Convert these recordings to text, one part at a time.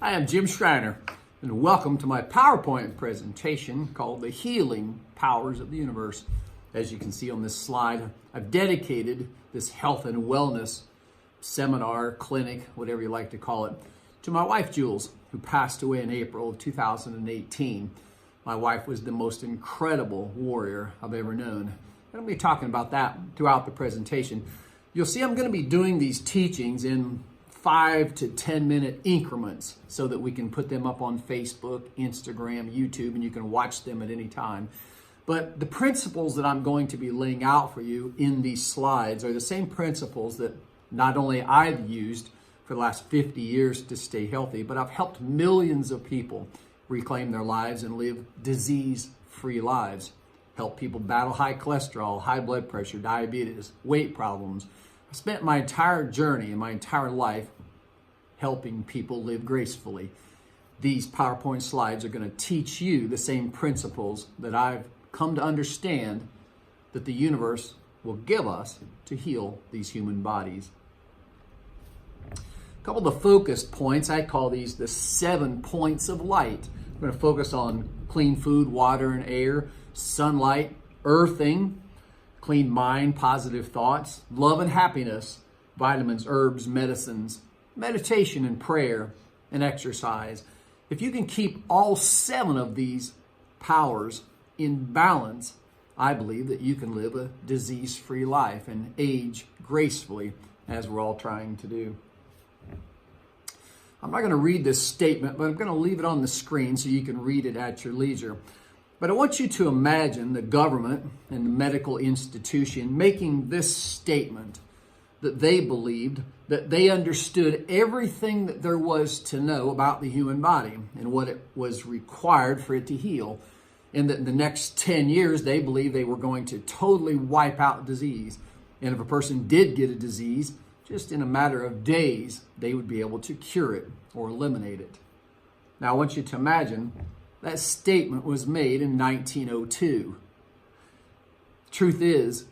I am Jim Schreiner, and welcome to my PowerPoint presentation called The Healing Powers of the Universe. As you can see on this slide, I've dedicated this health and wellness seminar, clinic, whatever you like to call it, to my wife, Jules, who passed away in April of 2018. My wife was the most incredible warrior I've ever known. And I'll be talking about that throughout the presentation. You'll see I'm going to be doing these teachings in 5 to 10 minute increments so that we can put them up on Facebook, Instagram, YouTube, and you can watch them at any time. But the principles that I'm going to be laying out for you in these slides are the same principles that not only I've used for the last 50 years to stay healthy, but I've helped millions of people reclaim their lives and live disease-free lives. Help people battle high cholesterol, high blood pressure, diabetes, weight problems. I spent my entire journey and my entire life helping people live gracefully. These PowerPoint slides are going to teach you the same principles that I've come to understand that the universe will give us to heal these human bodies. A couple of the focus points, I call these the 7 points of light. I'm going to focus on clean food, water and air, sunlight, earthing, clean mind, positive thoughts, love and happiness, vitamins, herbs, medicines, meditation and prayer, and exercise. If you can keep all 7 of these powers in balance, I believe that you can live a disease-free life and age gracefully, as we're all trying to do. I'm not going to read this statement, but I'm going to leave it on the screen so you can read it at your leisure. But I want you to imagine the government and the medical institution making this statement that they believed, that they understood everything that there was to know about the human body and what it was required for it to heal. And that in the next 10 years, they believed they were going to totally wipe out disease. And if a person did get a disease, just in a matter of days, they would be able to cure it or eliminate it. Now, I want you to imagine that statement was made in 1902. Truth is,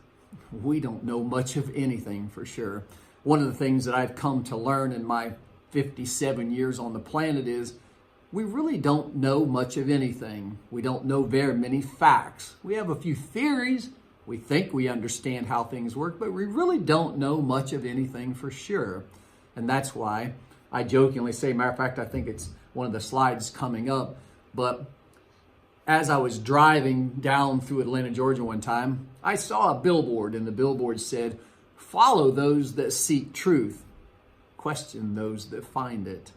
we don't know much of anything for sure. One of the things that I've come to learn in my 57 years on the planet is we really don't know much of anything. We don't know very many facts. We have a few theories. We think we understand how things work, but we really don't know much of anything for sure. And that's why I jokingly say, matter of fact, I think it's one of the slides coming up, but as I was driving down through Atlanta, Georgia one time, I saw a billboard, and the billboard said, "Follow those that seek truth, question those that find it."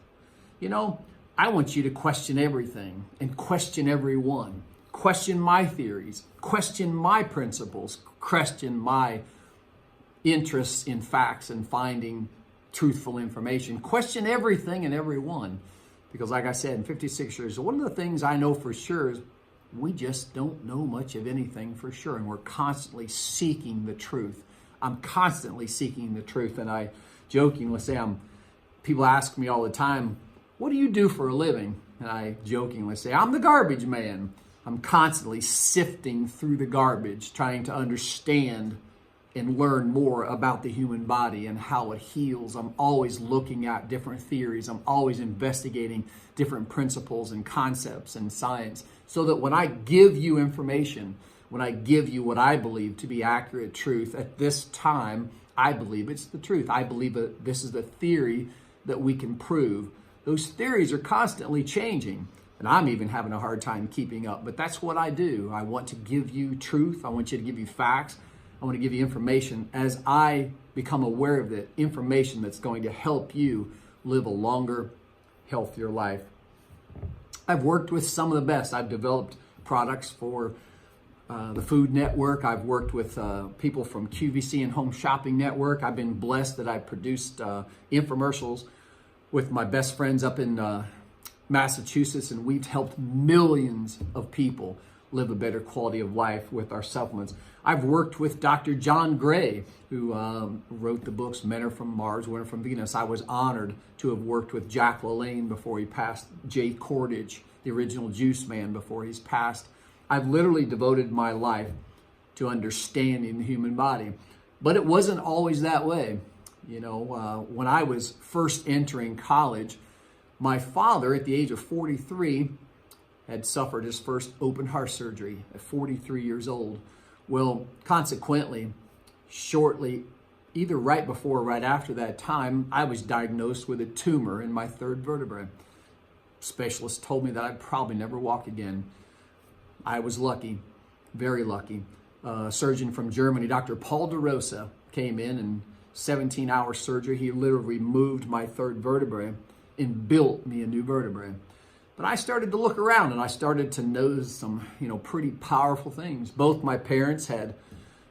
You know, I want you to question everything and question everyone. Question my theories, question my principles, question my interests in facts and finding truthful information. Question everything and everyone. Because like I said, in 56 years, one of the things I know for sure is we just don't know much of anything for sure. And we're constantly seeking the truth. I'm constantly seeking the truth. And I jokingly say, people ask me all the time, "What do you do for a living?" And I jokingly say, "I'm the garbage man." I'm constantly sifting through the garbage, trying to understand and learn more about the human body and how it heals. I'm always looking at different theories. I'm always investigating different principles and concepts and science so that when I give you information, when I give you what I believe to be accurate truth at this time, I believe it's the truth. I believe that this is the theory that we can prove. Those theories are constantly changing. And I'm even having a hard time keeping up. But that's what I do. I want to give you truth. I want you to give you facts. I want to give you information as I become aware of it, information that's going to help you live a longer, healthier life. I've worked with some of the best. I've developed products for the Food Network. I've worked with people from QVC and Home Shopping Network. I've been blessed that I've produced infomercials with my best friends up in Massachusetts, and we've helped millions of people live a better quality of life with our supplements. I've worked with Dr. John Gray, who wrote the books Men Are From Mars, Women Are From Venus. I was honored to have worked with Jack LaLanne before he passed, Jay Cordage, the original Juice Man, before he's passed. I've literally devoted my life to understanding the human body. But it wasn't always that way. You know, when I was first entering college, My father, at the age of 43, had suffered his first open heart surgery at 43 years old. Well, consequently, shortly, either right before or right after that time, I was diagnosed with a tumor in my third vertebrae. Specialists told me that I'd probably never walk again. I was lucky, very lucky. A surgeon from Germany, Dr. Paul DeRosa, came in and 17-hour surgery. He literally removed my third vertebrae and built me a new vertebrae. But I started to look around and I started to notice some, pretty powerful things. Both my parents had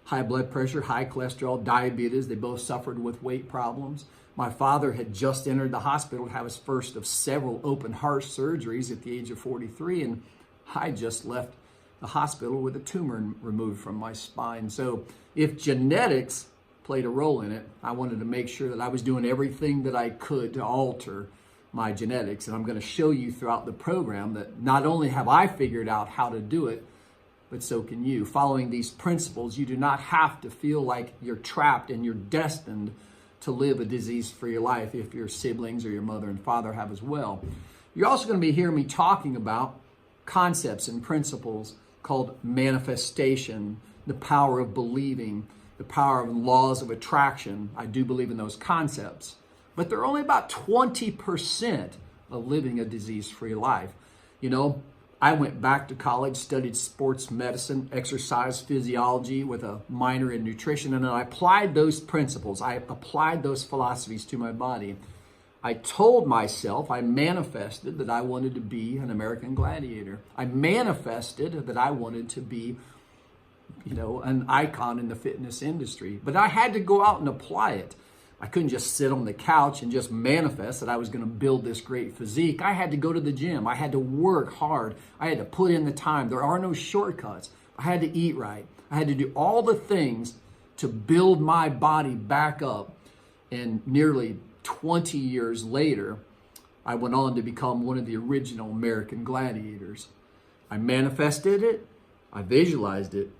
high blood pressure, high cholesterol, diabetes. They both suffered with weight problems. My father had just entered the hospital to have his first of several open heart surgeries at the age of 43, and I just left the hospital with a tumor removed from my spine. So if genetics played a role in it, I wanted to make sure that I was doing everything that I could to alter my genetics. And I'm going to show you throughout the program that not only have I figured out how to do it, but so can you. Following these principles, you do not have to feel like you're trapped and you're destined to live a disease-free life if your siblings or your mother and father have as well. You're also going to be hearing me talking about concepts and principles called manifestation, the power of believing, the power of laws of attraction. I do believe in those concepts, but they're only about 20% of living a disease-free life. I went back to college, studied sports medicine, exercise physiology with a minor in nutrition, and I applied those principles. I applied those philosophies to my body. I told myself, I manifested that I wanted to be an American Gladiator. I manifested that I wanted to be, an icon in the fitness industry. But I had to go out and apply it. I couldn't just sit on the couch and just manifest that I was going to build this great physique. I had to go to the gym. I had to work hard. I had to put in the time. There are no shortcuts. I had to eat right. I had to do all the things to build my body back up. And nearly 20 years later, I went on to become one of the original American Gladiators. I manifested it. I visualized it.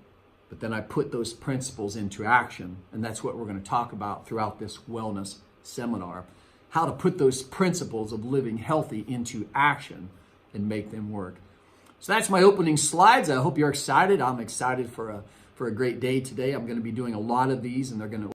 But then I put those principles into action, and that's what we're going to talk about throughout this wellness seminar. How to put those principles of living healthy into action and make them work. So that's my opening slides. I hope you're excited. I'm excited for a great day today. I'm going to be doing a lot of these, and they're going to